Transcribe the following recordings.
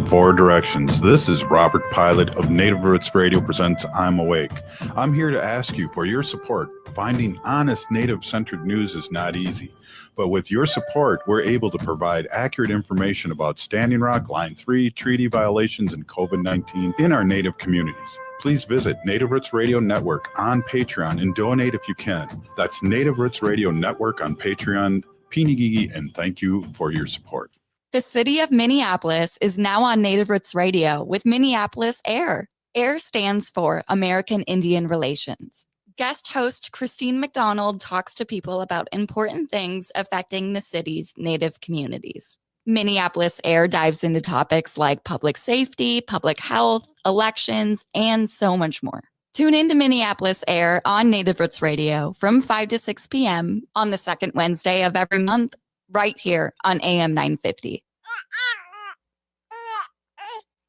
and Four Directions. This is Robert Pilot of Native Roots Radio presents I'm Awake. I'm here to ask you for your support. Finding honest Native-centered news is not easy, but with your support, we're able to provide accurate information about Standing Rock, Line 3, treaty violations, and COVID-19 in our Native communities. Please visit Native Roots Radio Network on Patreon and donate if you can. That's Native Roots Radio Network on Patreon. Pinigigi, and thank you for your support. The city of Minneapolis is now on Native Roots Radio with Minneapolis AIR. AIR stands for American Indian Relations. Guest host Christine McDonald talks to people about important things affecting the city's Native communities. Minneapolis AIR dives into topics like public safety, public health, elections, and so much more. Tune in to Minneapolis AIR on Native Roots Radio from 5 to 6 p.m. on the second Wednesday of every month, right here on AM 950.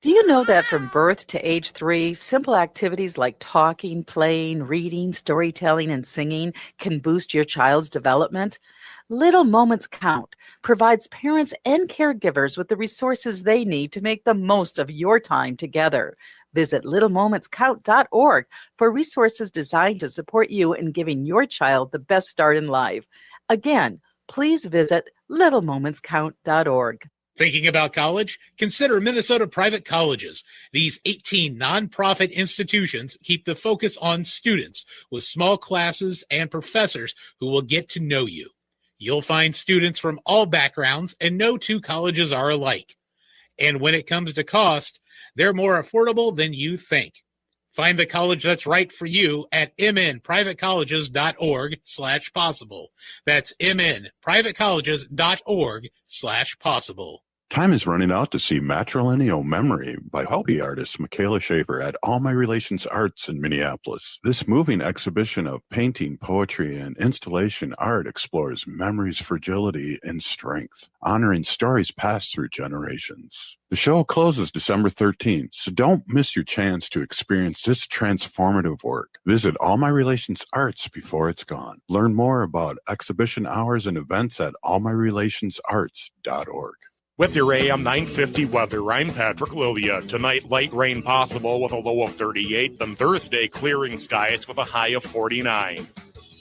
Do you know that from birth to age 3, simple activities like talking, playing, reading, storytelling, and singing can boost your child's development? Little Moments Count provides parents and caregivers with the resources they need to make the most of your time together. Visit littlemomentscount.org for resources designed to support you in giving your child the best start in life. Again, please visit littlemomentscount.org. Thinking about college? Consider Minnesota Private Colleges. These 18 nonprofit institutions keep the focus on students with small classes and professors who will get to know you. You'll find students from all backgrounds, and no two colleges are alike. And when it comes to cost, they're more affordable than you think. Find the college that's right for you at mnprivatecolleges.org/possible. That's mnprivatecolleges.org/possible. Time is running out to see Matrilineal Memory by hobby artist Michaela Schaefer at All My Relations Arts in Minneapolis. This moving exhibition of painting, poetry, and installation art explores memory's fragility and strength, honoring stories passed through generations. The show closes December 13th, so don't miss your chance to experience this transformative work. Visit All My Relations Arts before it's gone. Learn more about exhibition hours and events at allmyrelationsarts.org. With your AM 950 weather, I'm Patrick Lilia. Tonight, light rain possible with a low of 38, then Thursday, clearing skies with a high of 49.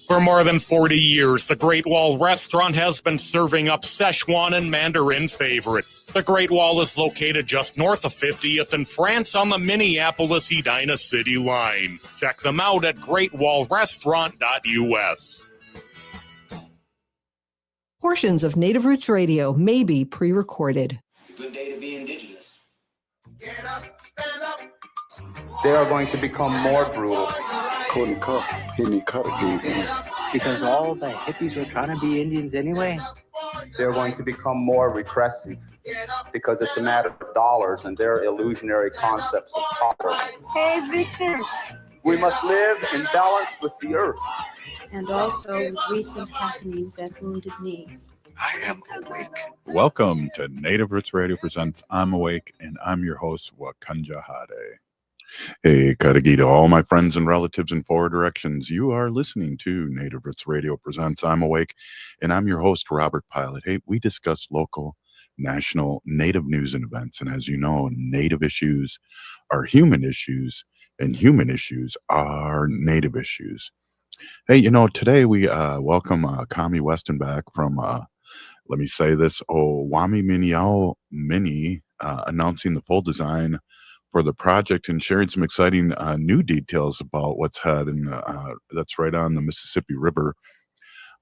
For more than 40 years, the Great Wall Restaurant has been serving up Szechuan and Mandarin favorites. The Great Wall is located just north of 50th in France on the Minneapolis-Edina City line. Check them out at greatwallrestaurant.us. Portions of Native Roots Radio may be pre-recorded. It's a good day to be indigenous. Get up, stand up. They are going to become more brutal. Because all the hippies were trying to be Indians anyway. They're going to become more repressive because it's a matter of dollars and their illusionary concepts of power. Hey, Victor. We must live in balance with the earth. And also with recent happenings at Wounded Knee. I am awake. Welcome to Native Roots Radio presents I'm Awake, and I'm your host, Wakanja Hade. Hey, Kadagi to all my friends and relatives in Four Directions. You are listening to Native Roots Radio presents I'm Awake, and I'm your host, Robert Pilot. Hey, we discuss local, national, Native news and events, and as you know, Native issues are human issues, and human issues are Native issues. Hey, you know, today we welcome Kahomy Weston back from, let me say this, Owámniyomni announcing the full design for the project and sharing some exciting new details about what's had in that's right on the Mississippi River,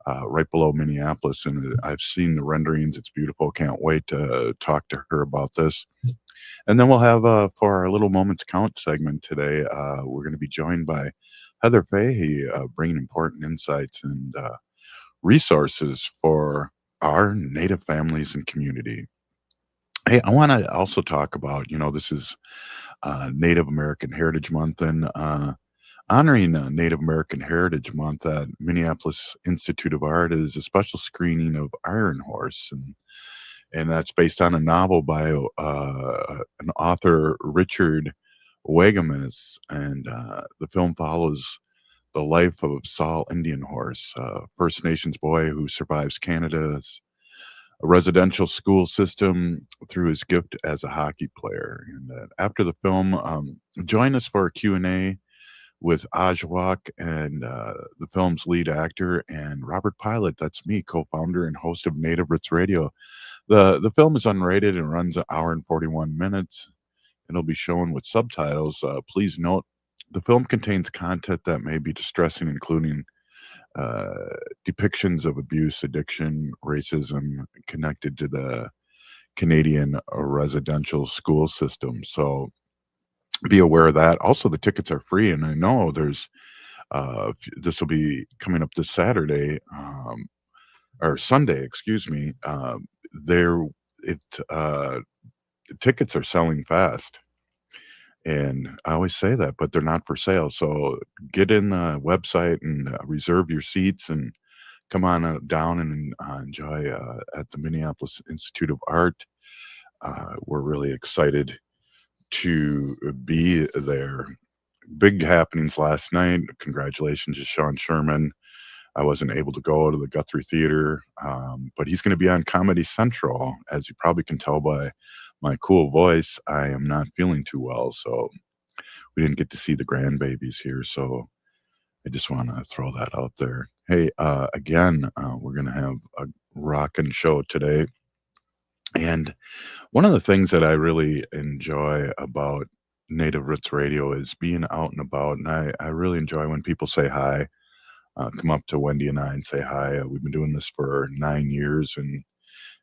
right below Minneapolis. And I've seen the renderings. It's beautiful. Can't wait to talk to her about this. And then we'll have, for our Little Moments Count segment today, we're going to be joined by Heather Fahey, bringing important insights and resources for our Native families and community. Hey, I want to also talk about, you know, this is Native American Heritage Month, and honoring Native American Heritage Month at Minneapolis Institute of Art is a special screening of Iron Horse, and that's based on a novel by an author, Richard Wagamis, and the film follows the life of Saul Indian Horse, First Nations boy who survives Canada's a residential school system through his gift as a hockey player. And after the film, join us for a Q&A with Ajwak and the film's lead actor, and Robert Pilot. That's me, co-founder and host of Native Roots Radio. The film is unrated and runs an hour and 41 minutes. It'll be shown with subtitles. Please note, the film contains content that may be distressing, including depictions of abuse, addiction, racism connected to the Canadian residential school system. So be aware of that. Also, the tickets are free, and I know there's this will be coming up this Saturday or Sunday, excuse me. There, it the tickets are selling fast. And I always say that, but they're not for sale. So get in the website and reserve your seats and come on down and enjoy at the Minneapolis Institute of Art. We're really excited to be there. Big happenings last night. Congratulations to Sean Sherman. I wasn't able to go to the Guthrie Theater, but he's going to be on Comedy Central. As you probably can tell by my cool voice, I am not feeling too well, so we didn't get to see the grandbabies here. So I just want to throw that out there. Hey, again, we're going to have a rockin' show today. And one of the things that I really enjoy about Native Roots Radio is being out and about. And I really enjoy when people say hi, come up to Wendy and I and say hi. We've been doing this for 9 years, and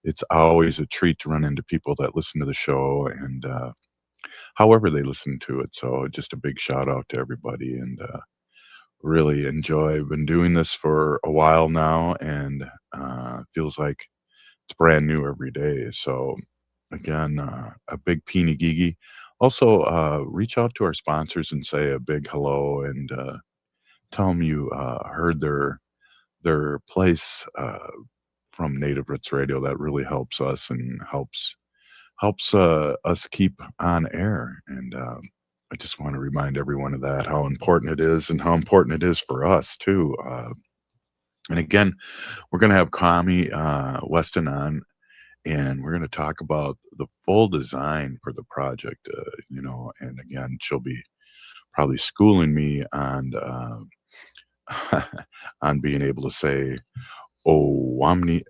it's always a treat to run into people that listen to the show and however they listen to it. So just a big shout out to everybody, and really enjoy. I've been doing this for a while now, and feels like it's brand new every day. So again, a big peeny gigi. Also, reach out to our sponsors and say a big hello, and tell them you heard their place from Native Roots Radio. That really helps us and helps us keep on air. And I just want to remind everyone of that, how important it is and how important it is for us too. And again, we're going to have Kahomy Weston on, and we're going to talk about the full design for the project, and again, she'll be probably schooling me on on being able to say Owámniyomni.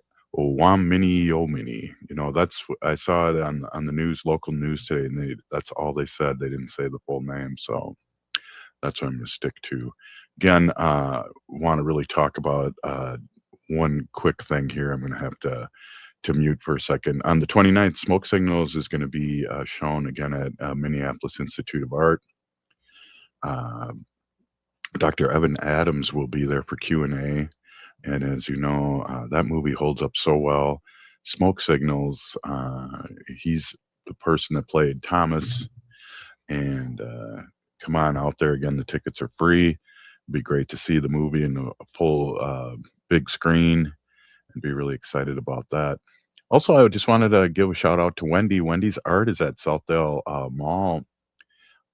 That's I saw it on the news, local news today, and that's all they said. They didn't say the full name, so that's what I'm going to stick to. Again, want to really talk about one quick thing here. I'm going to have to mute for a second. On the 29th, Smoke Signals is going to be shown again at Minneapolis Institute of Art. Dr. Evan Adams will be there for Q&A. And as you know, that movie holds up so well. Smoke Signals, he's the person that played Thomas. And come on out there. Again, the tickets are free. It'd be great to see the movie in a full big screen and be really excited about that. Also, I just wanted to give a shout out to Wendy. Wendy's art is at Southdale Mall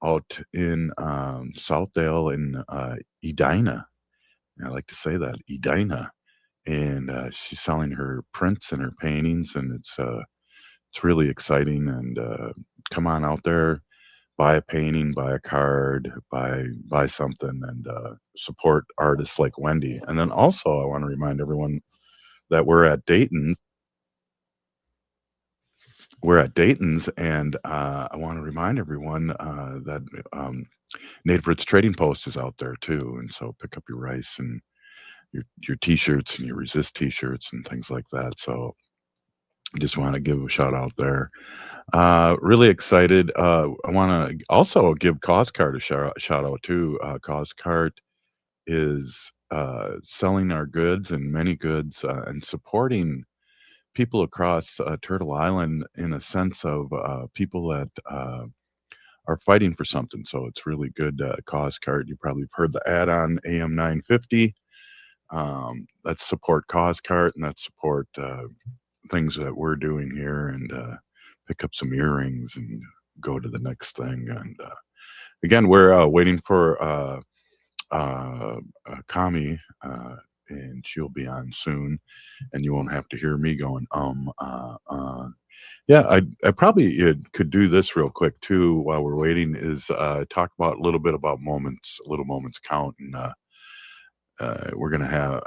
out in Southdale in Edina. I like to say that, Edina. And she's selling her prints and her paintings, and it's really exciting. And come on out there, buy a painting, buy a card, buy something, and support artists like Wendy. And then also, I want to remind everyone that we're at Dayton's. We're at Dayton's, and I want to remind everyone that Native Roots Trading Post is out there too. And so pick up your rice and your t-shirts and your resist t-shirts and things like that. So I just want to give a shout out there. Really excited. I want to also give CauseCart a shout out too. CauseCart is selling our goods and many goods and supporting people across Turtle Island in a sense of people that are fighting for something. So it's really good. CauseCart, you probably have heard the ad on AM 950. Let's support CauseCart, and let's support things that we're doing here, and pick up some earrings and go to the next thing. And again, we're waiting for Kahomy and she'll be on soon, and you won't have to hear me going, Yeah, I probably could do this real quick too while we're waiting, is talk about a little bit about little moments count. And we're going to have,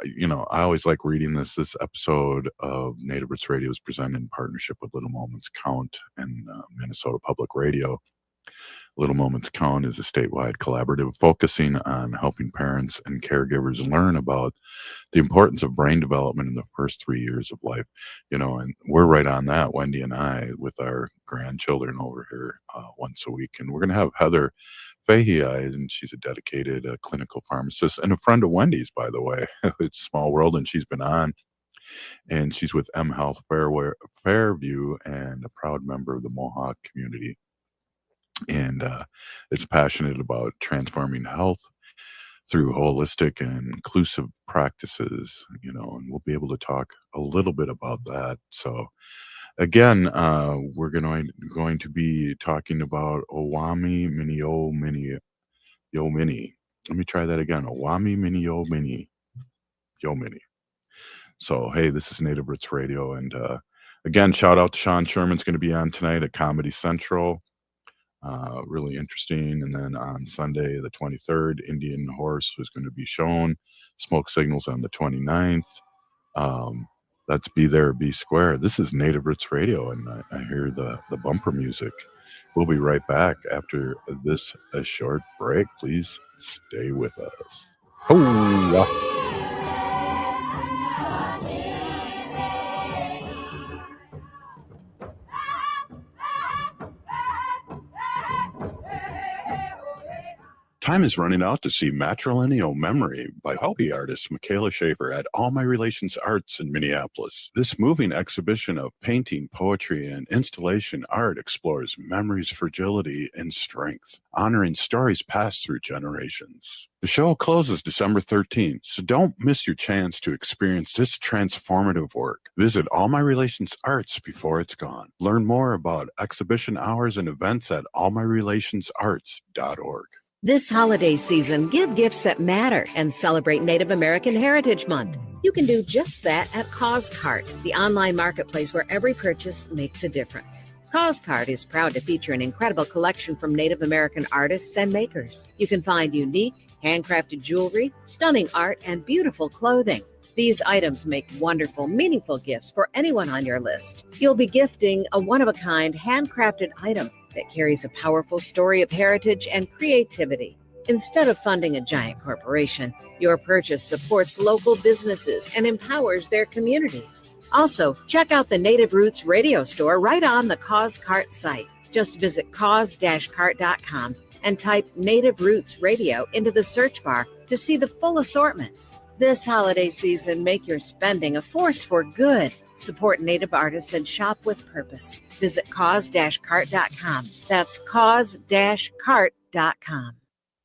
I always like reading this. This episode of Native Roots Radio is presented in partnership with Little Moments Count and Minnesota Public Radio. Little Moments Count is a statewide collaborative focusing on helping parents and caregivers learn about the importance of brain development in the first 3 years of life. And we're right on that, Wendy and I, with our grandchildren over here once a week. And we're going to have Heather Fahey, and she's a dedicated clinical pharmacist and a friend of Wendy's, by the way. It's Small World, and she's been on. And she's with M Health Fairview and a proud member of the Mohawk community. And is passionate about transforming health through holistic and inclusive practices, and we'll be able to talk a little bit about that. So again, we're going to be talking about Owámniyomni. Let me try that again. Owámniyomni. So, hey, this is Native Roots Radio. And again, shout out to Sean Sherman's going to be on tonight at Comedy Central. Really interesting. And then on Sunday, the 23rd, Indian Horse was going to be shown. Smoke Signals on the 29th. Let's be there, be square. This is Native Roots Radio, and I hear the bumper music. We'll be right back after this a short break. Please stay with us. Oh, time is running out to see Matrilineal Memory by hobby artist Michaela Schaefer at All My Relations Arts in Minneapolis. This moving exhibition of painting, poetry, and installation art explores memory's fragility and strength, honoring stories passed through generations. The show closes December 13th, so don't miss your chance to experience this transformative work. Visit All My Relations Arts before it's gone. Learn more about exhibition hours and events at allmyrelationsarts.org. This holiday season, give gifts that matter and celebrate Native American Heritage Month. You can do just that at CauseCart, the online marketplace where every purchase makes a difference. CauseCart is proud to feature an incredible collection from Native American artists and makers. You can find unique, handcrafted jewelry, stunning art, and beautiful clothing. These items make wonderful, meaningful gifts for anyone on your list. You'll be gifting a one-of-a-kind, handcrafted item that carries a powerful story of heritage and creativity. Instead of funding a giant corporation, your purchase supports local businesses and empowers their communities. Also, check out the Native Roots Radio Store right on the CauseCart site. Just visit cause-cart.com and type Native Roots Radio into the search bar to see the full assortment. This holiday season, make your spending a force for good. Support Native artists and shop with purpose. Visit cause-cart.com. That's cause-cart.com.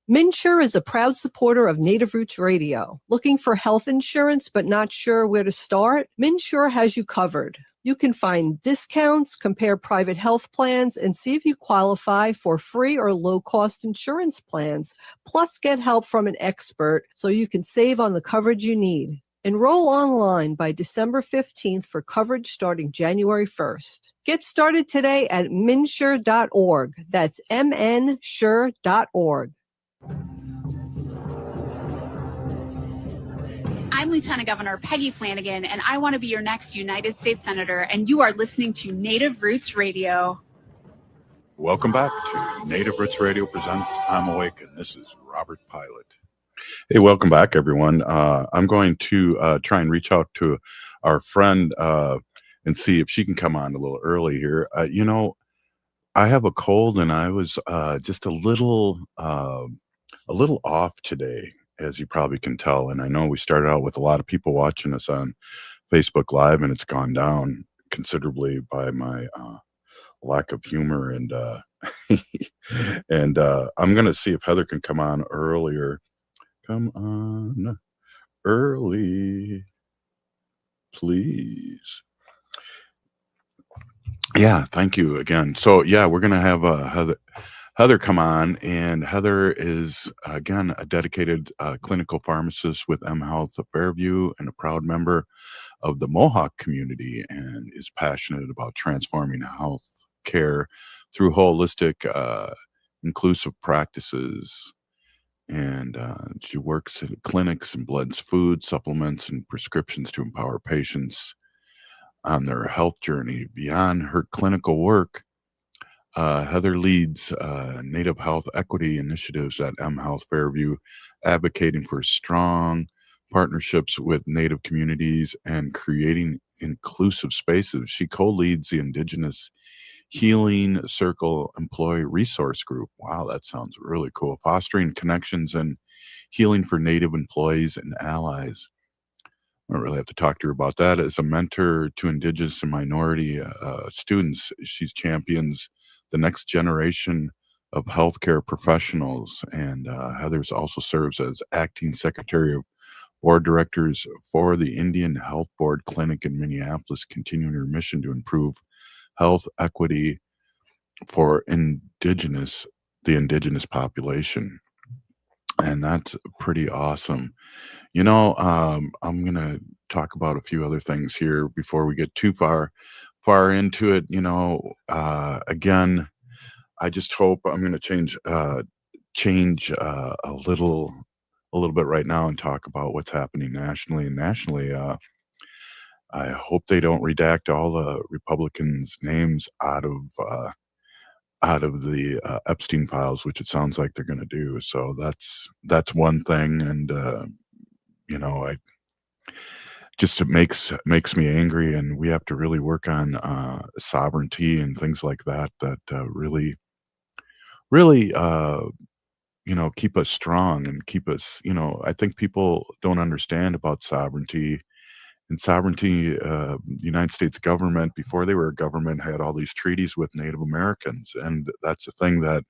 MNsure is a proud supporter of Native Roots Radio. Looking for health insurance but not sure where to start? MNsure has you covered. You can find discounts, compare private health plans, and see if you qualify for free or low-cost insurance plans. Plus, get help from an expert so you can save on the coverage you need. Enroll online by December 15th for coverage starting January 1st. Get started today at mnsure.org. That's mnsure.org. I'm Lieutenant Governor Peggy Flanagan, and I want to be your next United States Senator, and you are listening to Native Roots Radio. Welcome back to Native Roots Radio presents I'm Awake, and this is Robert Pilot. Hey, welcome back, everyone. I'm going to try and reach out to our friend and see if she can come on a little early here. I have a cold, and I was just a little off today, as you probably can tell. And I know we started out with a lot of people watching us on Facebook Live, and it's gone down considerably by my lack of humor. And and I'm going to see if Heather can come on earlier. Come on early, please. Yeah, thank you again. So yeah, we're going to have Heather come on, and Heather is again a dedicated clinical pharmacist with M Health of Fairview and a proud member of the Mohawk community, and is passionate about transforming health care through holistic, inclusive practices. And she works at clinics and blends food, supplements, and prescriptions to empower patients on their health journey. Beyond her clinical work, Heather leads Native health equity initiatives at M Health Fairview, advocating for strong partnerships with Native communities and creating inclusive spaces. She co leads the Indigenous Healing Circle Employee Resource Group. Wow, that sounds really cool. Fostering connections and healing for Native employees and allies. I don't really have to talk to her about that. As a mentor to Indigenous and minority students, she champions the next generation of healthcare professionals. And Heather's also serves as acting secretary of board directors for the Indian Health Board Clinic in Minneapolis, continuing her mission to improve health equity for the indigenous population. And that's pretty awesome. I'm gonna talk about a few other things here before we get too far into it. Again, I just hope I'm gonna change a little bit right now and talk about what's happening nationally. And nationally, I hope they don't redact all the Republicans' names out of the Epstein files, which it sounds like they're going to do. So that's one thing, and I just it makes me angry, and we have to really work on sovereignty and things like that. That really keep us strong and keep us. I think people don't understand about sovereignty. And sovereignty, the United States government, before they were a government, had all these treaties with Native Americans, and that's the thing that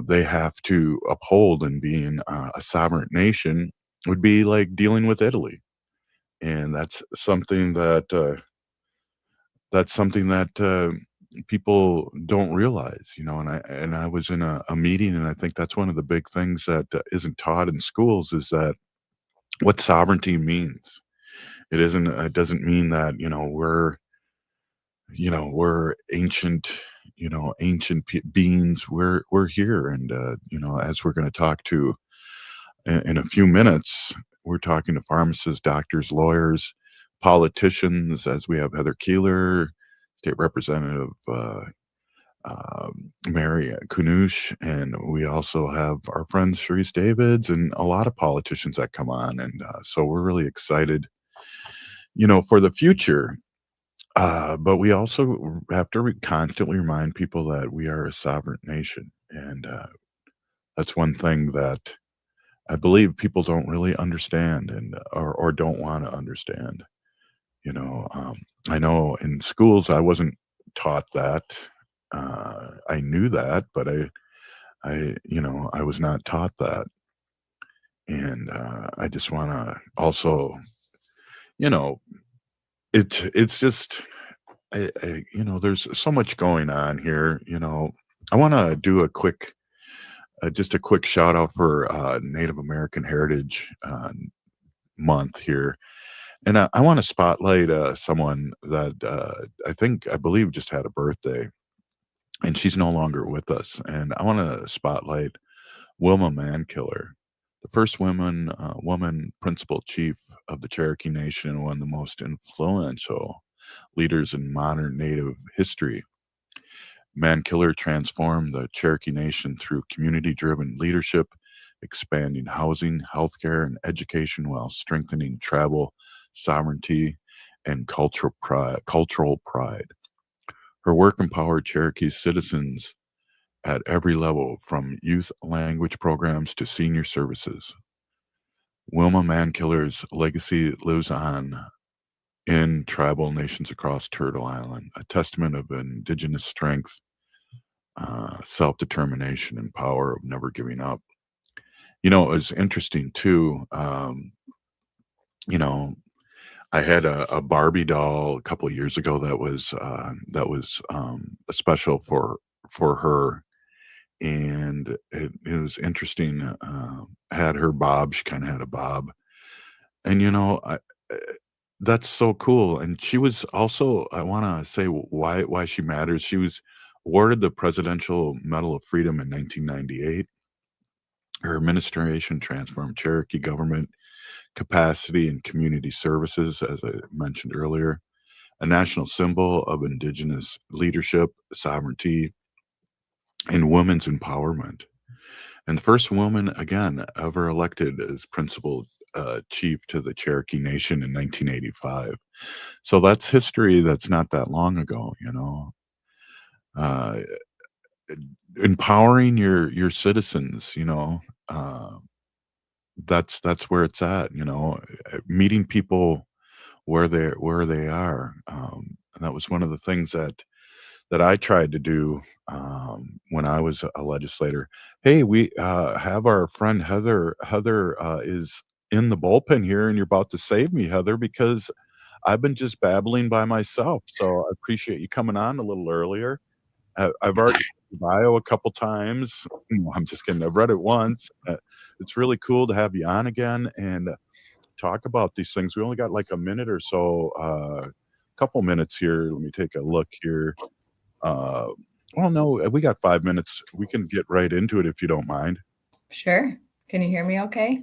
they have to uphold. And being a sovereign nation would be like dealing with Italy, and that's something that people don't realize. And I was in a meeting, and I think that's one of the big things that isn't taught in schools is that what sovereignty means. It doesn't mean that we're ancient beings. We're here, and as we're going to talk to in a few minutes, we're talking to pharmacists, doctors, lawyers, politicians, as we have Heather Keeler, State Representative Mary Kunush, and we also have our friend Sharice Davids, and a lot of politicians that come on, and so we're really excited, for the future. But we also have to constantly remind people that we are a sovereign nation, and that's one thing that I believe people don't really understand, and or don't want to understand. I know in schools I wasn't taught that. I knew that, but I was not taught that, and I just want to also, you know, it's just there's so much going on here. I want to do just a quick shout out for Native American Heritage Month here, and I want to spotlight someone that I believe just had a birthday, and she's no longer with us. And I want to spotlight Wilma Mankiller, the first woman principal chief of the Cherokee Nation and one of the most influential leaders in modern Native history. Mankiller transformed the Cherokee Nation through community-driven leadership, expanding housing, healthcare, and education while strengthening tribal sovereignty and cultural pride. Her work empowered Cherokee citizens at every level, from youth language programs to senior services. Wilma Mankiller's legacy lives on in tribal nations across Turtle Island, a testament of indigenous strength, self-determination, and power of never giving up. It was interesting too. I had a Barbie doll a couple of years ago that was a special for her, and it was interesting. Had her bob, she kind of had a bob, and uh, that's so cool. And she was also, I want to say why she matters. She was awarded the Presidential Medal of Freedom in 1998. Her administration transformed Cherokee government capacity and community services, as I mentioned earlier, a national symbol of indigenous leadership, sovereignty, and women's empowerment. And the first woman, again, ever elected as principal chief to the Cherokee Nation in 1985. So that's history that's not that long ago. Uh, Empowering your citizens, uh, that's where it's at. Meeting people where they are. And that was one of the things that I tried to do when I was a legislator. Hey, we have our friend Heather. Heather is in the bullpen here, and you're about to save me, Heather, because I've been just babbling by myself. So I appreciate you coming on a little earlier. I've already read your bio a couple times. No, I'm just kidding. I've read it once. It's really cool to have you on again and talk about these things. We only got like a minute or so, couple minutes here. Let me take a look here. Uh, well, no, we got 5 minutes. We can get right into it if you don't mind. Sure. Can you hear me okay?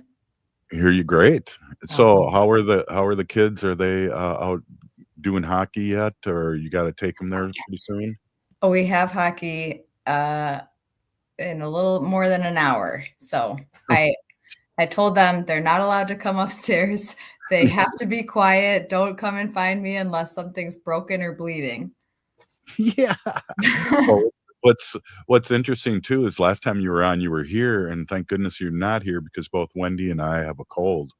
Hear you great. So Awesome. how are the kids? Are they out doing hockey yet, or you got to take them there pretty soon? Oh, we have hockey in a little more than an hour. So I told them they're not allowed to come upstairs. They have to be quiet. Don't come and find me unless something's broken or bleeding. Yeah. Well, what's interesting too is last time you were on, you were here, and thank goodness you're not here because both Wendy and I have a cold.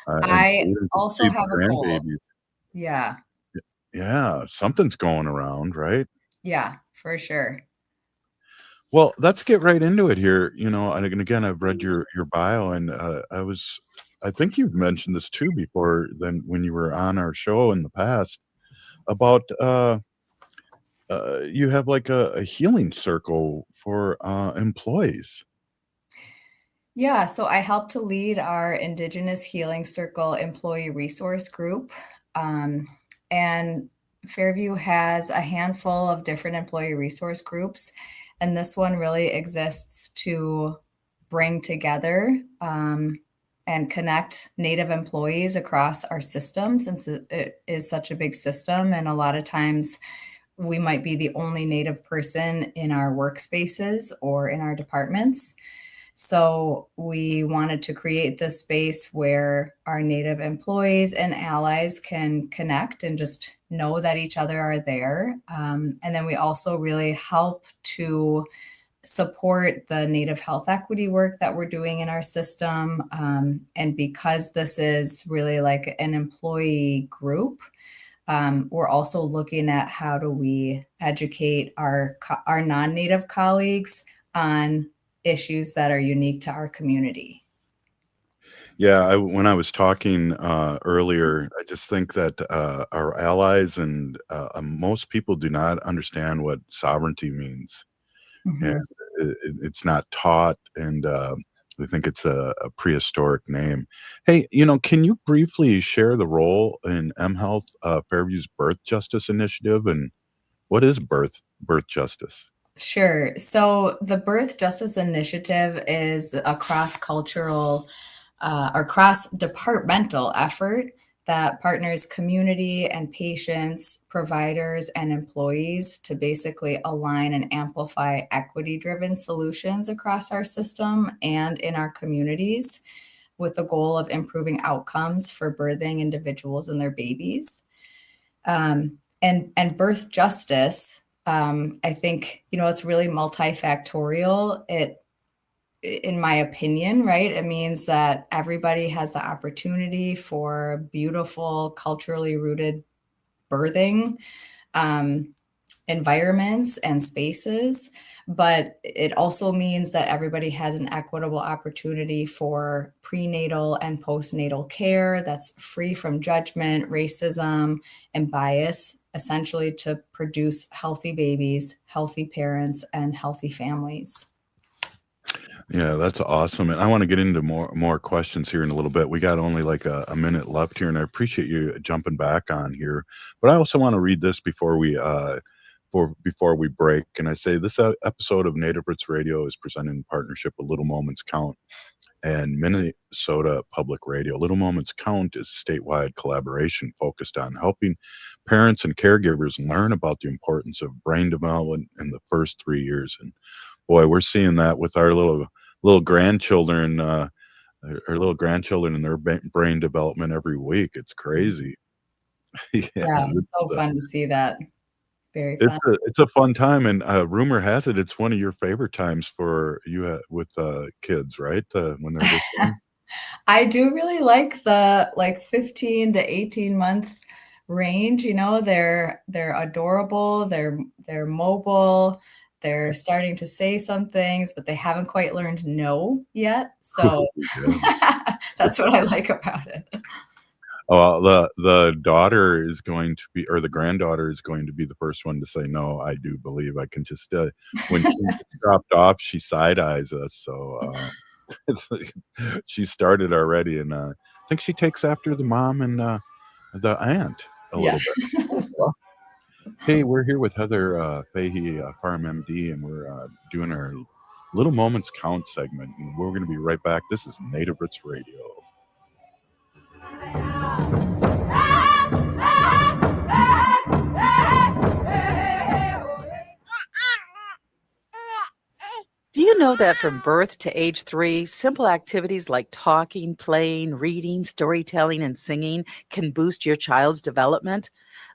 And so I we didn't also see the have a cold. grandbabies. Yeah. Yeah, something's going around, right? Yeah, for sure. Well, let's get right into it here. And again, I've read your bio, and I think you've mentioned this too before. Then when you were on our show in the past about you have like a healing circle for employees. Yeah, so I help to lead our Indigenous Healing Circle employee resource group. And Fairview has a handful of different employee resource groups. And this one really exists to bring together and connect Native employees across our system, since it is such a big system. And a lot of times we might be the only Native person in our workspaces or in our departments. So we wanted to create this space where our Native employees and allies can connect and just know that each other are there. And then we also really help to support the Native health equity work that we're doing in our system. And because this is really like an employee group, we're also looking at how do we educate our non-Native colleagues on issues that are unique to our community. Yeah, when I was talking earlier, I just think that our allies and most people do not understand what sovereignty means, and it's not taught, and we think it's a prehistoric name. Hey, can you briefly share the role in mHealth Fairview's Birth Justice Initiative, and what is birth justice? Sure. So the Birth Justice Initiative is a cross-cultural or cross-departmental effort that partners community and patients, providers, and employees to basically align and amplify equity-driven solutions across our system and in our communities, with the goal of improving outcomes for birthing individuals and their babies. And birth justice, I think, it's really multifactorial. In my opinion, right, it means that everybody has the opportunity for beautiful, culturally rooted birthing environments and spaces. But it also means that everybody has an equitable opportunity for prenatal and postnatal care that's free from judgment, racism, and bias, essentially to produce healthy babies, healthy parents, and healthy families. Yeah, that's awesome. And I want to get into more questions here in a little bit. We got only like a minute left here, and I appreciate you jumping back on here. But I also want to read this before we break. And I say this episode of Native Roots Radio is presented in partnership with Little Moments Count and Minnesota Public Radio. Little Moments Count is a statewide collaboration focused on helping parents and caregivers learn about the importance of brain development in the first 3 years. And boy, we're seeing that with our little grandchildren, our little grandchildren and their brain development every week. It's crazy. Yeah, it's so fun to see that. Very fun. It's a fun time, and rumor has it it's one of your favorite times for you with kids, right? When they're this young. I do really like the 15 to 18 month range. They're adorable. They're mobile. They're starting to say some things, but they haven't quite learned no yet. So that's what I like about it. Oh, the daughter is going to be, or the granddaughter is going to be the first one to say no. I do believe I can just when she dropped off, she side eyes us. So it's like, she started already, and I think she takes after the mom and the aunt a little bit. Hey, we're here with Heather Fahey, Farm MD, and we're doing our Little Moments Count segment, and we're going to be right back. This is Native Roots Radio. Do you know that from birth to age 3, simple activities like talking, playing, reading, storytelling, and singing can boost your child's development?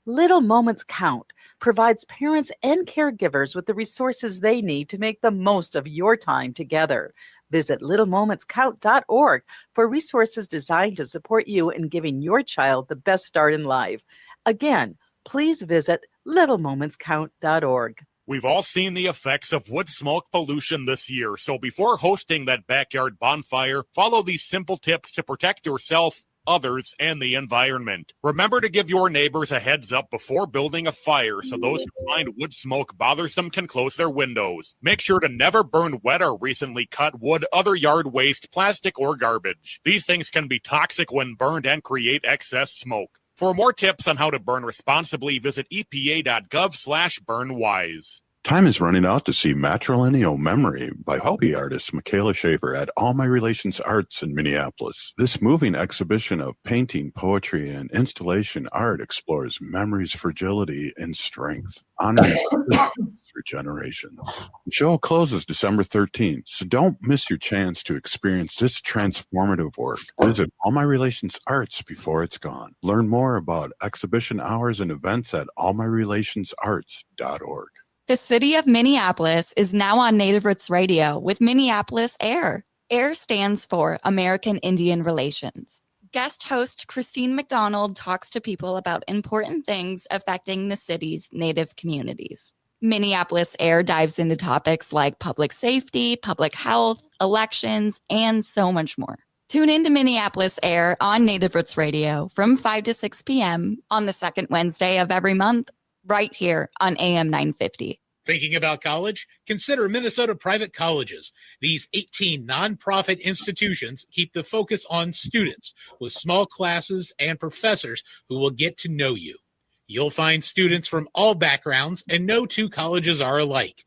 Little Moments Count provides parents and caregivers with the resources they need to make the most of your time together. Visit littlemomentscount.org for resources designed to support you in giving your child the best start in life. Again, please visit littlemomentscount.org. We've all seen the effects of wood smoke pollution this year, so before hosting that backyard bonfire, follow these simple tips to protect yourself, others, and the environment. Remember to give your neighbors a heads up before building a fire so those who find wood smoke bothersome can close their windows. Make sure to never burn wet or recently cut wood, other yard waste, plastic, or garbage. These things can be toxic when burned and create excess smoke. For more tips on how to burn responsibly, visit epa.gov/burnwise. Time is running out to see Matrilineal Memory by hobby artist Michaela Schaefer at All My Relations Arts in Minneapolis. This moving exhibition of painting, poetry, and installation art explores memory's fragility and strength, honoring through generations. The show closes December 13th, so don't miss your chance to experience this transformative work. Visit All My Relations Arts before it's gone. Learn more about exhibition hours and events at allmyrelationsarts.org. The city of Minneapolis is now on Native Roots Radio with Minneapolis AIR. AIR stands for American Indian Relations. Guest host Christine McDonald talks to people about important things affecting the city's Native communities. Minneapolis AIR dives into topics like public safety, public health, elections, and so much more. Tune in to Minneapolis AIR on Native Roots Radio from 5 to 6 p.m. on the second Wednesday of every month, right here on AM 950. Thinking about college? Consider Minnesota private colleges. These 18 nonprofit institutions keep the focus on students with small classes and professors who will get to know you. You'll find students from all backgrounds, and no two colleges are alike.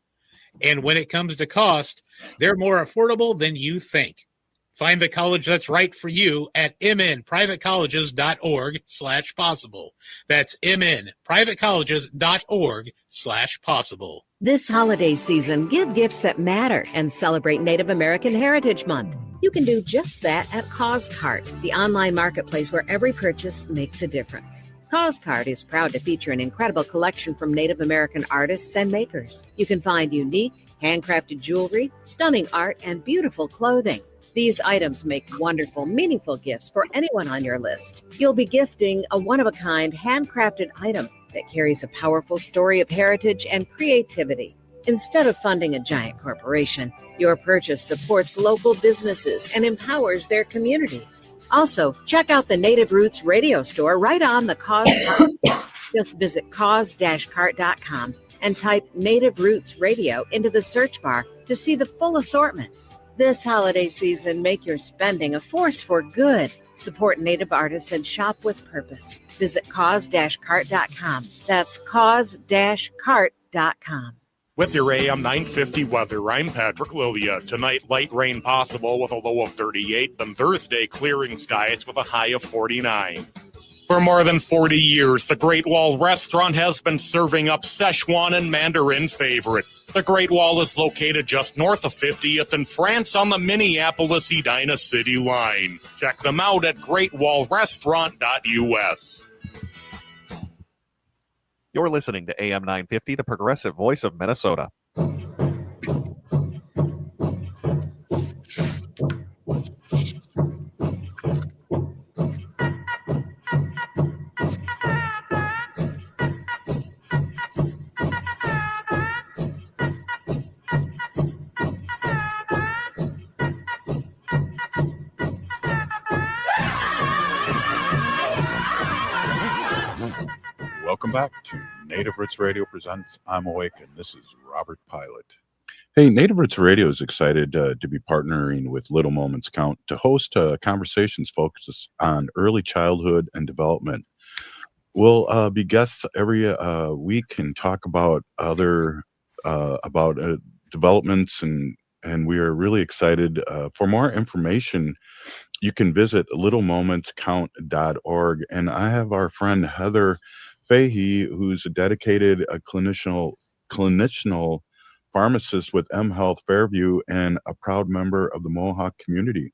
And when it comes to cost, they're more affordable than you think. Find the college that's right for you at mnprivatecolleges.org/possible. That's mnprivatecolleges.org/possible. This holiday season, give gifts that matter and celebrate Native American Heritage Month. You can do just that at CauseCart, the online marketplace where every purchase makes a difference. CauseCart is proud to feature an incredible collection from Native American artists and makers. You can find unique, handcrafted jewelry, stunning art, and beautiful clothing. These items make wonderful, meaningful gifts for anyone on your list. You'll be gifting a one-of-a-kind, handcrafted item that carries a powerful story of heritage and creativity. Instead of funding a giant corporation, your purchase supports local businesses and empowers their communities. Also, check out the Native Roots radio store right on the Cause Cart. Just visit cause-cart.com and type Native Roots Radio into the search bar to see the full assortment. This holiday season, make your spending a force for good. Support Native artists and shop with purpose. Visit cause-cart.com. That's cause-cart.com. With your AM 950 weather, I'm Patrick Lilia. Tonight, light rain possible with a low of 38. Then Thursday, clearing skies with a high of 49. For more than 40 years, the Great Wall Restaurant has been serving up Szechuan and Mandarin favorites. The Great Wall is located just north of 50th in France on the Minneapolis-Edina City line. Check them out at greatwallrestaurant.us. You're listening to AM 950, the progressive voice of Minnesota. Welcome back to Native Roots Radio Presents I'm Awake, and this is Robert Pilot. Hey, Native Roots Radio is excited to be partnering with Little Moments Count to host conversations focused on early childhood and development. We'll be guests every week and talk about other developments, and we are really excited. For more information, you can visit littlemomentscount.org, and I have our friend Heather Fahey, who's a dedicated clinician pharmacist with M Health Fairview and a proud member of the Mohawk community.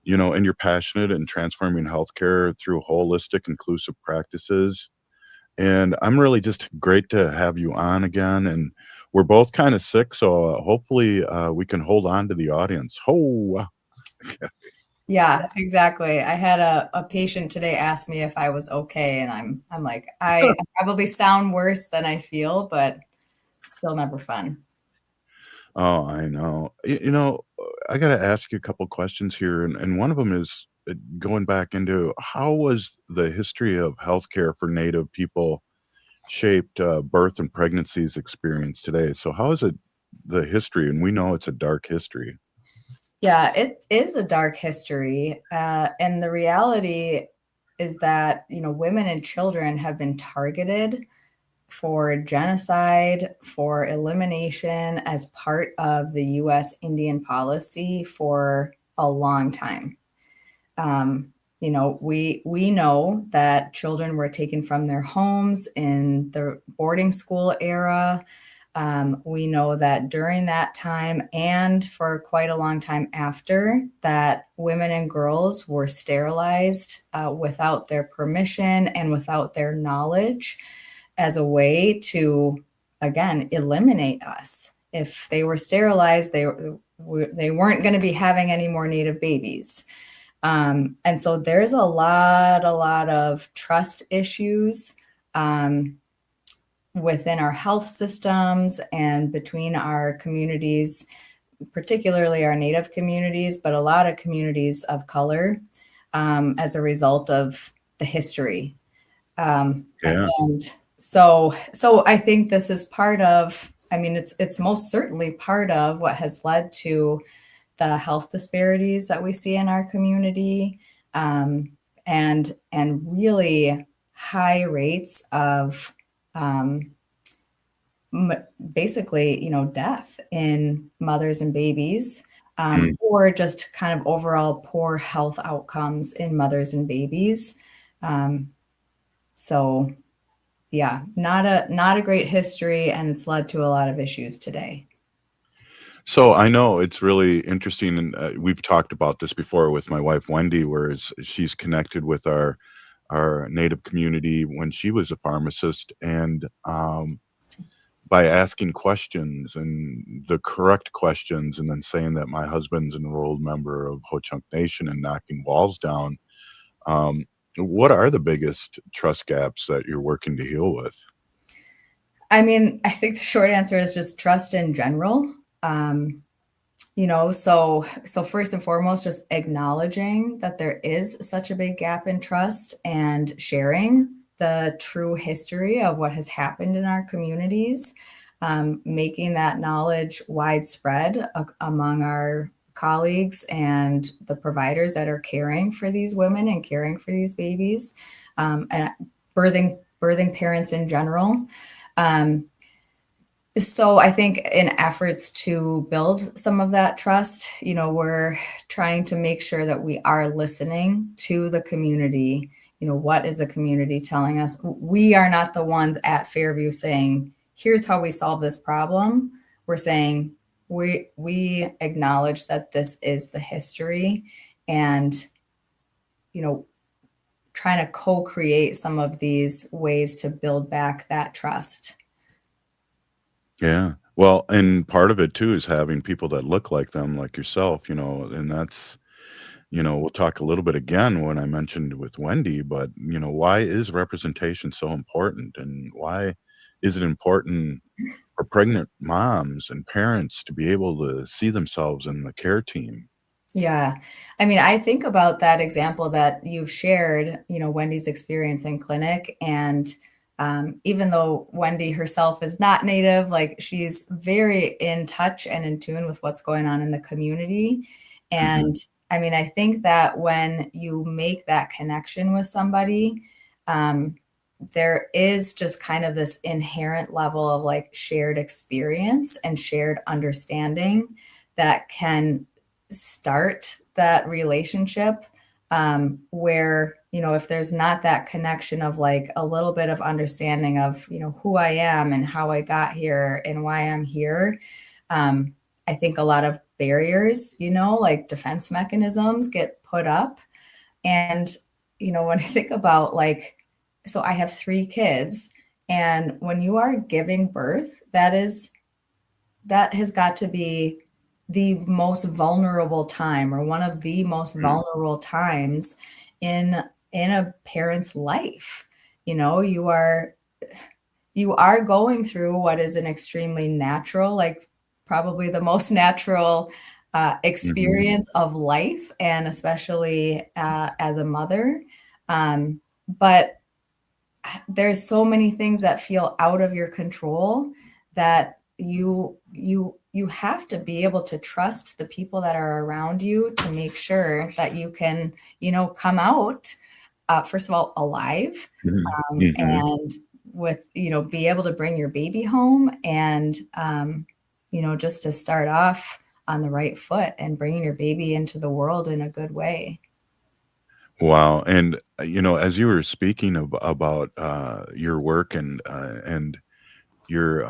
You know, and you're passionate in transforming healthcare through holistic, inclusive practices. And I'm really just great to have you on again. And we're both kind of sick, so hopefully we can hold on to the audience. Yeah, exactly. I had a patient today ask me if I was okay, and I'm like, I probably sound worse than I feel, but still never fun. Oh, I know. You know, I got to ask you a couple questions here, and one of them is going back into how was the history of healthcare for Native people shaped birth and pregnancies experience today? So how is it the history? And we know it's a dark history. Yeah, it is a dark history. And the reality is that, you know, women and children have been targeted for genocide, for elimination as part of the U.S. Indian policy for a long time. You know, we know that children were taken from their homes in the boarding school era. We know that during that time and for quite a long time after, that women and girls were sterilized without their permission and without their knowledge as a way to, again, eliminate us. If they were sterilized, they weren't going to be having any more Native babies. And so there's a lot of trust issues within our health systems and between our communities, particularly our Native communities, but a lot of communities of color as a result of the history. And so I think this is part of, I mean, it's most certainly part of what has led to the health disparities that we see in our community, and really high rates of basically, you know, death in mothers and babies, or just kind of overall poor health outcomes in mothers and babies. So yeah, not a great history, and it's led to a lot of issues today. So I know it's really interesting, and we've talked about this before with my wife Wendy, where she's connected with our Native community when she was a pharmacist, and by asking questions and the correct questions, and then saying that my husband's an enrolled member of Ho-Chunk Nation and knocking walls down. What are the biggest trust gaps that you're working to heal with? I mean, I think the short answer is just trust in general. You know, so first and foremost, just acknowledging that there is such a big gap in trust and sharing the true history of what has happened in our communities, making that knowledge widespread among our colleagues and the providers that are caring for these women and caring for these babies, and birthing parents in general. So I think in efforts to build some of that trust, we're trying to make sure that we are listening to the community. What is the community telling us? We are not the ones at Fairview saying, here's how we solve this problem. We're saying we acknowledge that this is the history, and, trying to co-create some of these ways to build back that trust. Yeah. Well, and part of it too is having people that look like them, like yourself, and that's, we'll talk a little bit again when I mentioned with Wendy, but, why is representation so important, and why is it important for pregnant moms and parents to be able to see themselves in the care team? Yeah. I mean, I think about that example that you've shared, Wendy's experience in clinic. And even though Wendy herself is not Native, like, she's very in touch and in tune with what's going on in the community. And I mean, I think that when you make that connection with somebody, there is just kind of this inherent level of like shared experience and shared understanding that can start that relationship, where, if there's not that connection of like a little bit of understanding of, who I am and how I got here and why I'm here, I think a lot of barriers, like defense mechanisms get put up. And, when I think about like, so I have 3 kids, and when you are giving birth, that has got to be the most vulnerable time, or one of the most vulnerable times in a parent's life. You are going through what is an extremely natural, like probably the most natural experience of life, and especially as a mother. But there's so many things that feel out of your control that you have to be able to trust the people that are around you to make sure that you can, come out, first of all, alive, and with, be able to bring your baby home, and, just to start off on the right foot and bringing your baby into the world in a good way. Wow. And, as you were speaking about your work and your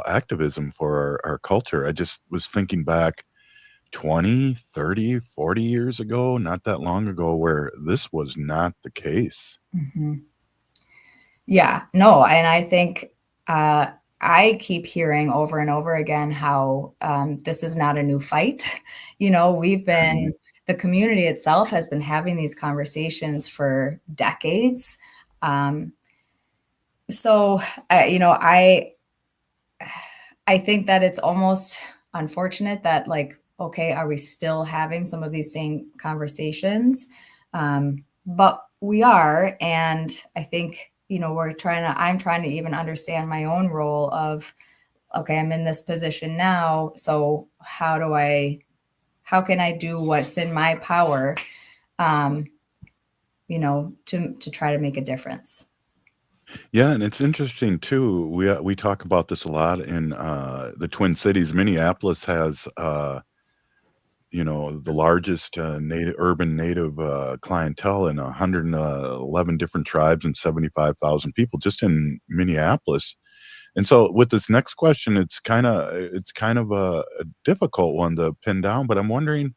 activism for our culture, I just was thinking back 20, 30, 40 years ago, not that long ago, where this was not the case. Yeah, no. And I think I keep hearing over and over again how this is not a new fight. We've been, the community itself has been having these conversations for decades. So, I think that it's almost unfortunate that, like, okay, are we still having some of these same conversations? But we are. And I think, I'm trying to even understand my own role of, okay, I'm in this position now. So how can I do what's in my power, to try to make a difference? Yeah, and it's interesting too. We talk about this a lot in the Twin Cities. Minneapolis has the largest urban native clientele in 111 different tribes and 75,000 people just in Minneapolis. And so with this next question, it's kind of a difficult one to pin down, but I'm wondering,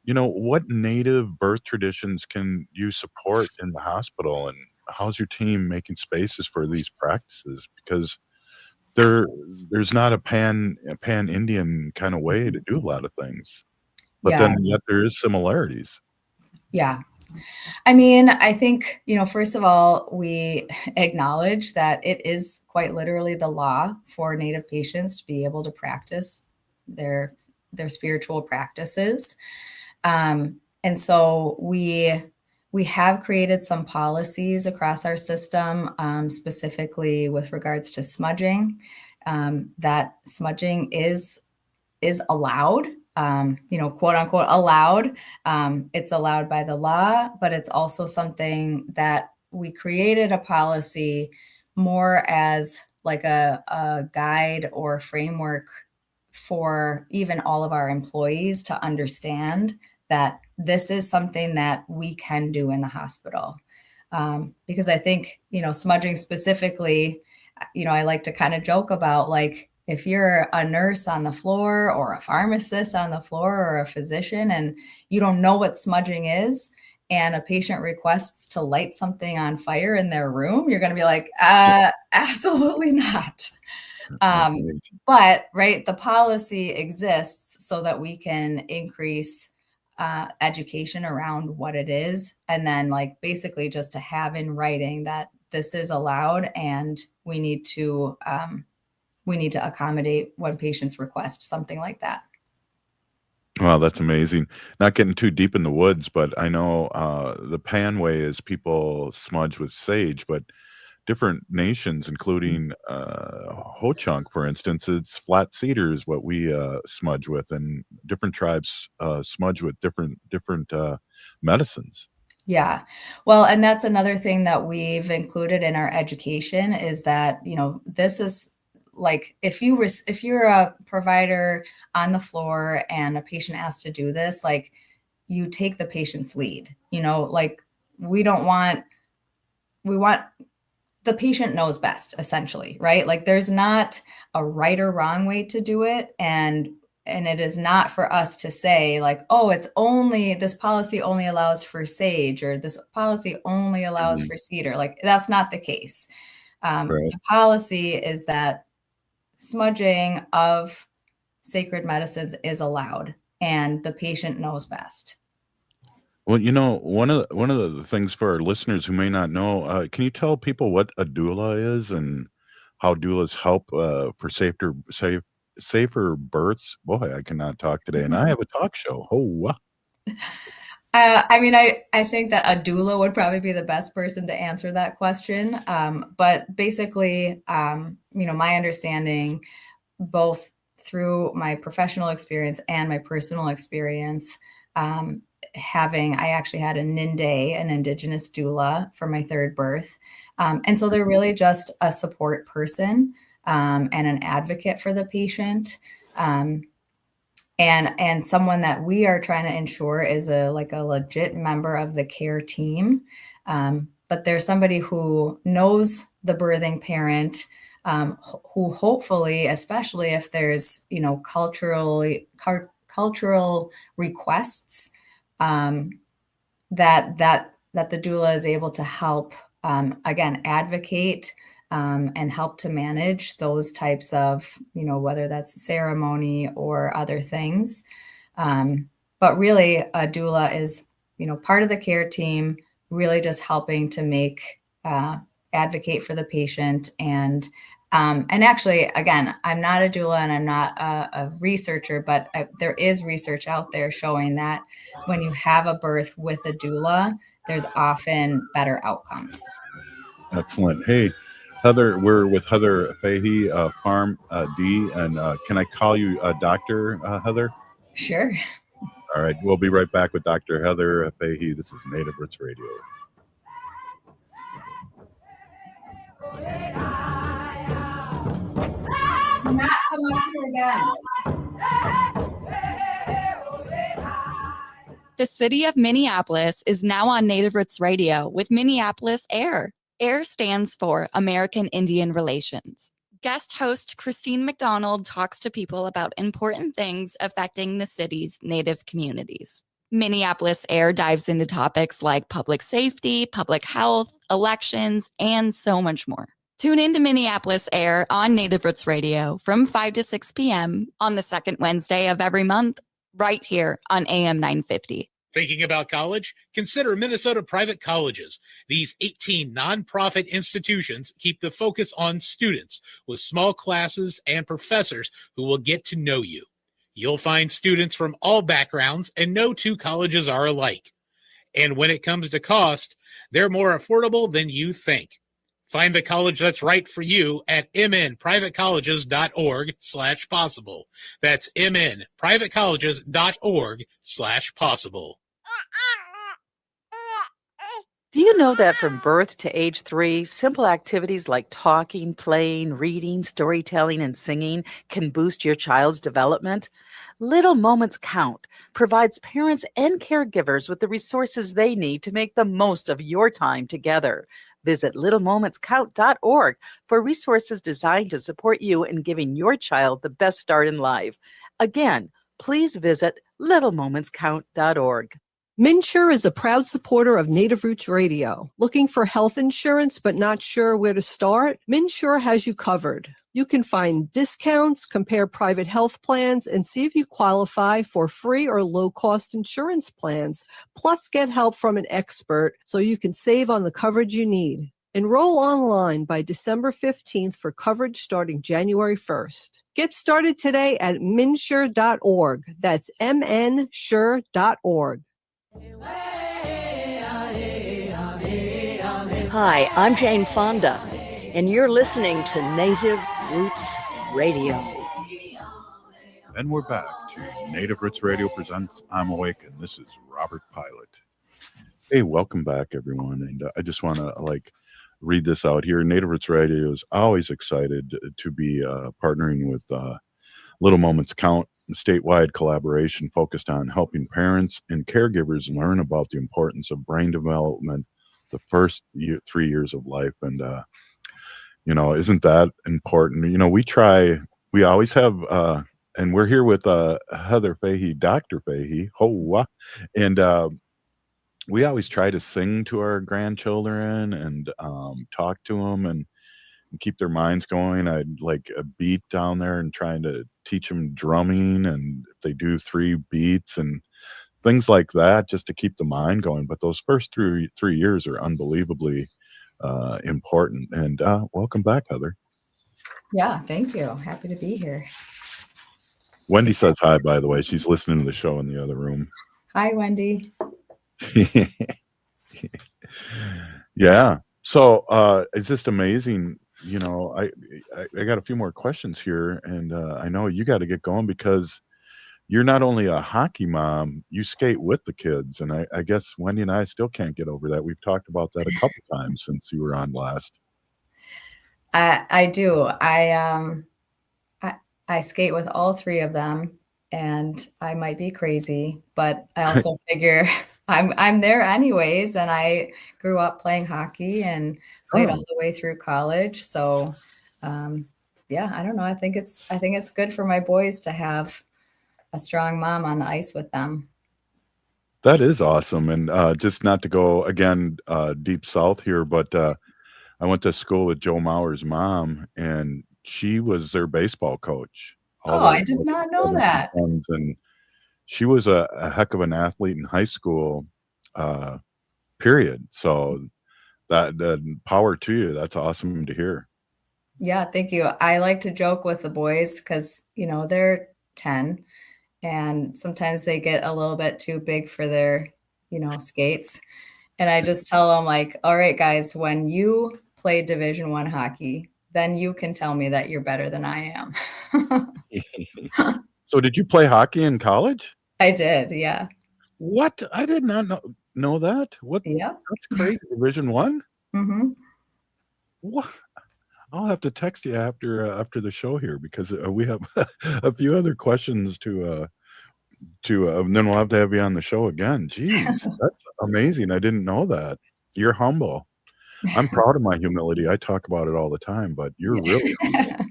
what native birth traditions can you support in the hospital, and how's your team making spaces for these practices? Because there's not a pan Indian kind of way to do a lot of things. But Yeah. then yet there is similarities. Yeah. I mean, I think, first of all, we acknowledge that it is quite literally the law for Native patients to be able to practice their spiritual practices. And so we have created some policies across our system, specifically with regards to smudging, that smudging is allowed quote unquote allowed. It's allowed by the law, but it's also something that we created a policy more as like a guide or framework for even all of our employees to understand that this is something that we can do in the hospital. Because I think, smudging specifically, I like to kind of joke about, like, if you're a nurse on the floor or a pharmacist on the floor or a physician and you don't know what smudging is, and a patient requests to light something on fire in their room, you're going to be like, absolutely not. But right, the policy exists so that we can increase education around what it is, and then like basically just to have in writing that this is allowed, and we need to accommodate when patients request something like that. Wow, that's amazing. Not getting too deep in the woods, but I know the Pan way is people smudge with sage, but different nations, including Ho-Chunk, for instance, it's flat cedar is what we smudge with, and different tribes smudge with different medicines. Yeah. Well, and that's another thing that we've included in our education is that, this is like, if you're a provider on the floor and a patient asks to do this, like, you take the patient's lead, like we want the patient knows best, essentially, right? Like, there's not a right or wrong way to do it. And it is not for us to say like, oh, this policy only allows for sage, or this policy only allows for cedar. Like, that's not the case. The policy is that smudging of sacred medicines is allowed, and the patient knows best. Well, one of the things for our listeners who may not know, can you tell people what a doula is and how doulas help for safer births? Boy, I cannot talk today, and I have a talk show. Oh, I think that a doula would probably be the best person to answer that question. But basically, my understanding, both through my professional experience and my personal experience, I actually had a Ninde, an Indigenous doula, for my third birth. And so they're really just a support person and an advocate for the patient. And someone that we are trying to ensure is a legit member of the care team. But there's somebody who knows the birthing parent, who hopefully, especially if there's, cultural requests, that the doula is able to help, again, advocate and help to manage those types of, whether that's ceremony or other things. But really, a doula is, part of the care team, really just helping to advocate for the patient. And actually, again, I'm not a doula and I'm not a researcher, but there is research out there showing that when you have a birth with a doula, there's often better outcomes. excellent. Hey, Heather, we're with Heather Fahey, Pharm D, and can I call you Dr. Heather? Sure. All right, we'll be right back with Dr. Heather Fahey. This is Native Roots Radio. Not come up here again. The city of Minneapolis is now on Native Roots Radio with Minneapolis AIR. AIR stands for American Indian Relations. Guest host Christine McDonald talks to people about important things affecting the city's Native communities. Minneapolis AIR dives into topics like public safety, public health, elections, and so much more. Tune in to Minneapolis AIR on Native Roots Radio from 5 to 6 p.m. on the second Wednesday of every month, right here on AM 950. Thinking about college? Consider Minnesota private colleges. These 18 nonprofit institutions keep the focus on students with small classes and professors who will get to know you. You'll find students from all backgrounds, and no two colleges are alike. And when it comes to cost, they're more affordable than you think. Find the college that's right for you at mnprivatecolleges.org/possible. That's mnprivatecolleges.org/possible. Do you know that from birth to age 3, simple activities like talking, playing, reading, storytelling, and singing can boost your child's development? Little Moments Count provides parents and caregivers with the resources they need to make the most of your time together. Visit littlemomentscount.org for resources designed to support you in giving your child the best start in life. Again, please visit littlemomentscount.org. MNsure is a proud supporter of Native Roots Radio. Looking for health insurance but not sure where to start? MNsure has you covered. You can find discounts, compare private health plans, and see if you qualify for free or low-cost insurance plans. Plus, get help from an expert so you can save on the coverage you need. Enroll online by December 15th for coverage starting January 1st. Get started today at mnsure.org. That's mnsure.org. Hi, I'm Jane Fonda, and you're listening to Native Roots Radio. And we're back to Native Roots Radio presents I'm Awake, and this is Robert Pilot. Hey, welcome back, everyone. And I just want to read this out here. Native Roots Radio is always excited to be partnering with Little Moments Count, a statewide collaboration focused on helping parents and caregivers learn about the importance of brain development the first 3 years of life. And, isn't that important? We always have, and we're here with Heather Fahey, Dr. Fahey, and we always try to sing to our grandchildren and talk to them and keep their minds going. I'd like a beat down there and trying to teach them drumming, and if they do 3 beats and things like that, just to keep the mind going. But those first 3 years are unbelievably important. And welcome back, Heather. Yeah, thank you. Happy to be here. Wendy says hi, by the way. She's listening to the show in the other room. Hi, Wendy. Yeah. So it's just amazing. I got a few more questions here, and I know you got to get going because you're not only a hockey mom, you skate with the kids. And I guess Wendy and I still can't get over that. We've talked about that a couple times since you were on last. I do. I skate with all 3 of them, and I might be crazy, but I also figure I'm there anyways. And I grew up playing hockey and played all the way through college. So, yeah, I don't know. I think it's good for my boys to have a strong mom on the ice with them. That is awesome. And just not to go again deep south here, but I went to school with Joe Mauer's mom, and she was their baseball coach. I did not know that. And she was a heck of an athlete in high school, period. So that power to you. That's awesome to hear. Yeah, thank you. I like to joke with the boys because, they're 10. And sometimes they get a little bit too big for their, skates. And I just tell them all right, guys, when you play Division I hockey, then you can tell me that you're better than I am. So did you play hockey in college? I did. Yeah. What? I did not know that. What? Yeah. That's crazy. Division I? Mm-hmm. What? I'll have to text you after the show here because we have a few other questions to and then we'll have to have you on the show again. Jeez, that's amazing. I didn't know that. You're humble. I'm proud of my humility. I talk about it all the time, but you're really humble.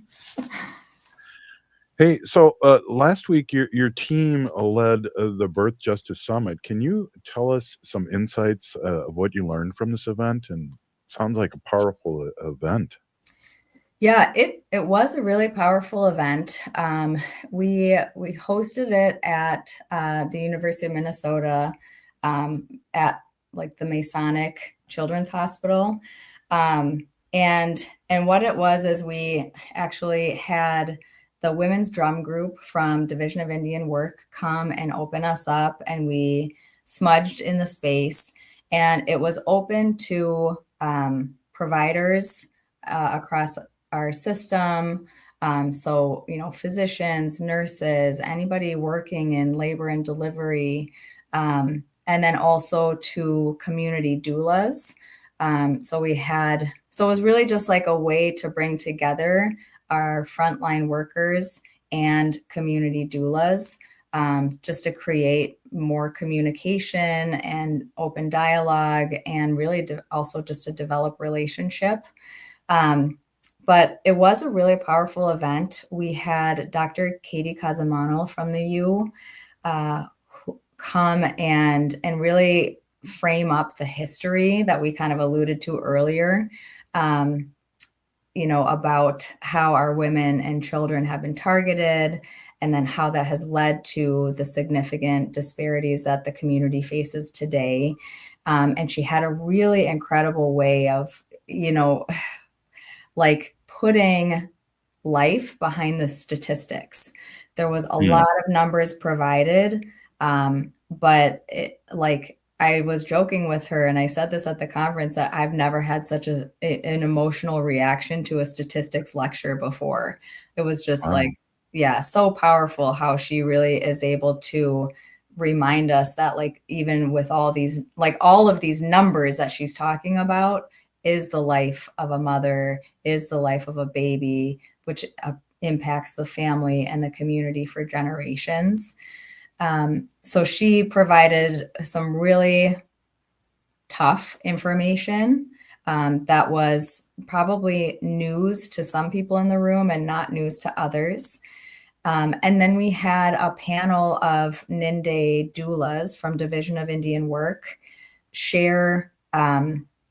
Hey, so last week your team led the Birth Justice Summit. Can you tell us some insights of what you learned from this event? And it sounds like a powerful event. Yeah, it was a really powerful event. We hosted it at the University of Minnesota at the Masonic Children's Hospital. And what it was is we actually had the women's drum group from Division of Indian Work come and open us up, and we smudged in the space. And it was open to providers across our system. So, physicians, nurses, anybody working in labor and delivery, and then also to community doulas. So it was really just like a way to bring together our frontline workers and community doulas, just to create more communication and open dialogue, and really also just to develop relationship. But it was a really powerful event. We had Dr. Katie Casamano from the U come and really frame up the history that we kind of alluded to earlier, about how our women and children have been targeted, and then how that has led to the significant disparities that the community faces today. And she had a really incredible way of, like putting life behind the statistics. There was a lot of numbers provided, but I was joking with her, and I said this at the conference, that I've never had such an emotional reaction to a statistics lecture before. It was just so powerful how she really is able to remind us that, even with all of these numbers that she's talking about, is the life of a mother, is the life of a baby, which impacts the family and the community for generations. So she provided some really tough information that was probably news to some people in the room and not news to others. And then we had a panel of Ninde doulas from Division of Indian Work share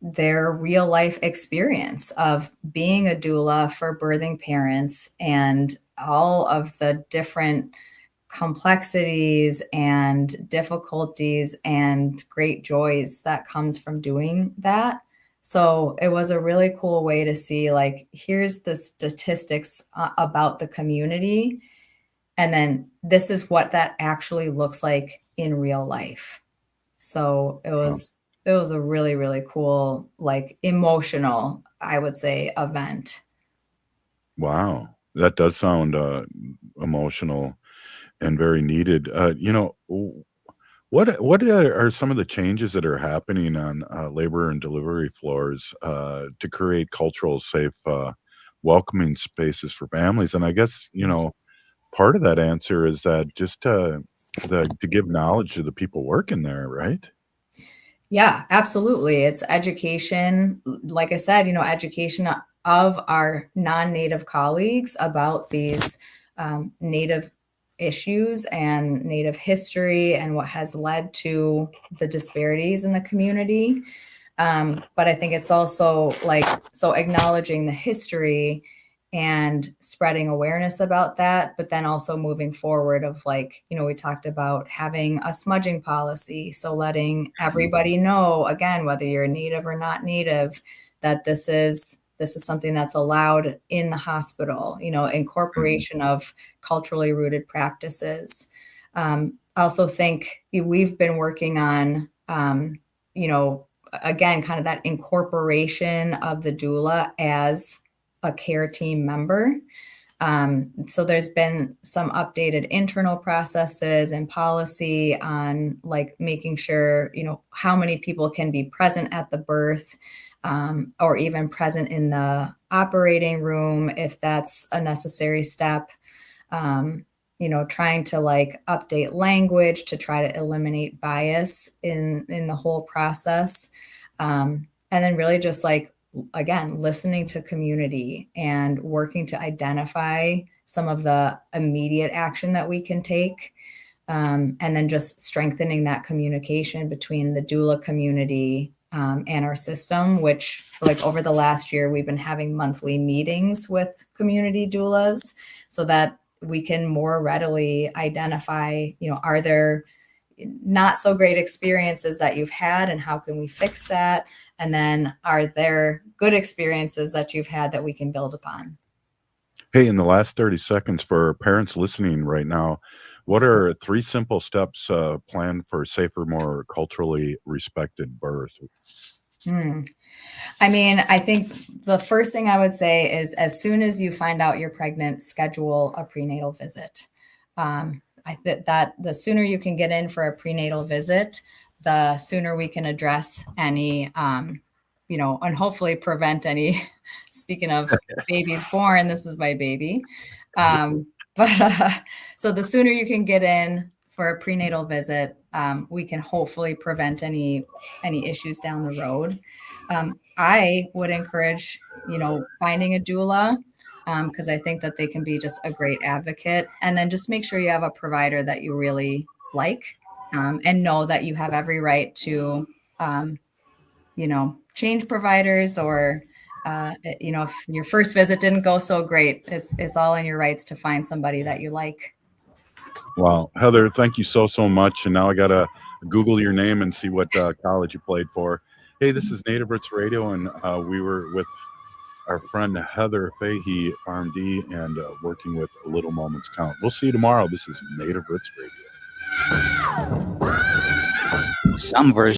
their real life experience of being a doula for birthing parents, and all of the different complexities and difficulties and great joys that comes from doing that. So it was a really cool way to see, here's the statistics about the community, and then this is what that actually looks like in real life. So it was a really, really cool, emotional, I would say, event. Wow, that does sound emotional and very needed. What are some of the changes that are happening on labor and delivery floors to create cultural, safe, welcoming spaces for families? And I guess part of that answer is that just to give knowledge to the people working there, right? Yeah, absolutely. It's education. Like I said, education of our non-Native colleagues about these Native issues and Native history and what has led to the disparities in the community. But I think it's also so acknowledging the history and spreading awareness about that, but then also moving forward of we talked about having a smudging policy. So letting everybody know, again, whether you're Native or not Native, that this is something that's allowed in the hospital, incorporation of culturally rooted practices. I also think we've been working on, again, kind of that incorporation of the doula as a care team member. So there's been some updated internal processes and policy on making sure, how many people can be present at the birth, or even present in the operating room if that's a necessary step. Trying to update language to try to eliminate bias in the whole process. And then really just again, listening to community and working to identify some of the immediate action that we can take. And then just strengthening that communication between the doula community and our system, which over the last year, we've been having monthly meetings with community doulas so that we can more readily identify, are there not so great experiences that you've had and how can we fix that? And then are there good experiences that you've had that we can build upon? Hey, in the last 30 seconds for parents listening right now, what are 3 simple steps planned for safer, more culturally respected birth? I mean, I think the first thing I would say is as soon as you find out you're pregnant, schedule a prenatal visit. I think that the sooner you can get in for a prenatal visit, the sooner we can address any, and hopefully prevent any, speaking of babies born, this is my baby. So the sooner you can get in for a prenatal visit, we can hopefully prevent any issues down the road. I would encourage, finding a doula, because I think that they can be just a great advocate. And then just make sure you have a provider that you really like, and know that you have every right to, change providers, or, if your first visit didn't go so great, it's all in your rights to find somebody that you like. Wow, Heather, thank you so much. And now I gotta Google your name and see what college you played for. Hey, this is Native Roots Radio, and we were with our friend Heather Fahey, PharmD, and working with Little Moments Count. We'll see you tomorrow. This is Native Roots Radio. Some versions